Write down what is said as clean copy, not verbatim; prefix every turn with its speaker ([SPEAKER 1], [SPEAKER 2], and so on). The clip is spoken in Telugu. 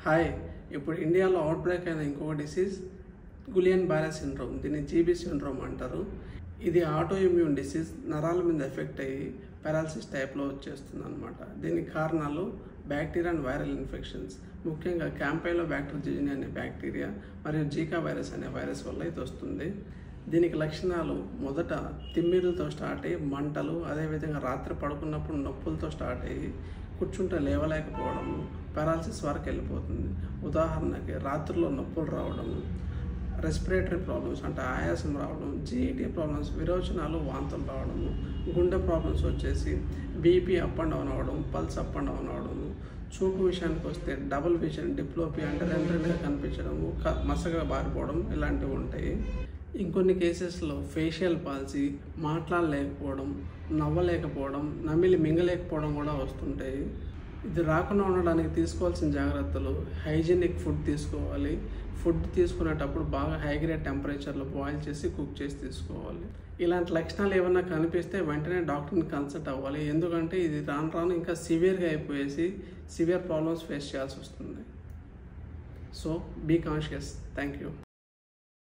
[SPEAKER 1] హాయ్, ఇప్పుడు ఇండియాలో అవుట్బ్రేక్ అయిన ఇంకొక డిసీజ్ గులియన్ బారే సిండ్రోమ్. దీన్ని జీబీ సిండ్రోమ్ అంటారు. ఇది ఆటో ఇమ్యూన్ డిసీజ్, నరాల మీద ఎఫెక్ట్ అయ్యి పారాలసిస్ టైప్లో వచ్చేస్తుంది అనమాట. దీనికి కారణాలు బ్యాక్టీరియా అండ్ వైరల్ ఇన్ఫెక్షన్స్, ముఖ్యంగా క్యాంపైలోబాక్టర్ జిజిని అనే బ్యాక్టీరియా మరియు జీకా వైరస్ అనే వైరస్ వల్ల ఇది వస్తుంది. దీనికి లక్షణాలు మొదట తిమ్మిరులతో స్టార్ట్ అయ్యి మంటలు, అదేవిధంగా రాత్రి పడుకున్నప్పుడు నొప్పులతో స్టార్ట్ అయ్యి కూర్చుంటే లేవలేకపోవడము, పారాలసిస్ వరకు వెళ్ళిపోతుంది. ఉదాహరణకి రాత్రిలో నొప్పులు రావడము, రెస్పిరేటరీ ప్రాబ్లమ్స్ అంటే ఆయాసం రావడం, జీఈటీ ప్రాబ్లమ్స్, విరోచనాలు, వాంతులు రావడము, గుండె ప్రాబ్లమ్స్ వచ్చేసి బీపీ అప్ అండ్ డౌన్ అవ్వడం, పల్స్ అప్ అండ్ డౌన్ అవ్వడము, చూపు విషయానికి వస్తే డబుల్ విజన్, డిప్లోపీ అంటే రెండుగా కనిపించడము, మసగా బారిపోవడం ఇలాంటివి ఉంటాయి. ఇంకొన్ని కేసెస్లో ఫేషియల్ పాల్సీ, మాట్లాడలేకపోవడం, నవ్వలేకపోవడం, నమిలి మింగలేకపోవడం కూడా వస్తుంటాయి. ఇది రాకుండా ఉండడానికి తీసుకోవాల్సిన జాగ్రత్తలు: హైజీనిక్ ఫుడ్ తీసుకోవాలి. ఫుడ్ తీసుకునేటప్పుడు బాగా హై గ్రేడ్ టెంపరేచర్లో బాయిల్ చేసి కుక్ చేసి తీసుకోవాలి. ఇలాంటి లక్షణాలు ఏమైనా కనిపిస్తే వెంటనే డాక్టర్ని కన్సల్ట్ అవ్వాలి. ఎందుకంటే ఇది రాను రాను ఇంకా సివియర్గా అయిపోయేసి సివియర్ ప్రాబ్లమ్స్ ఫేస్ చేయాల్సి వస్తుంది. So be conscious. Thank you.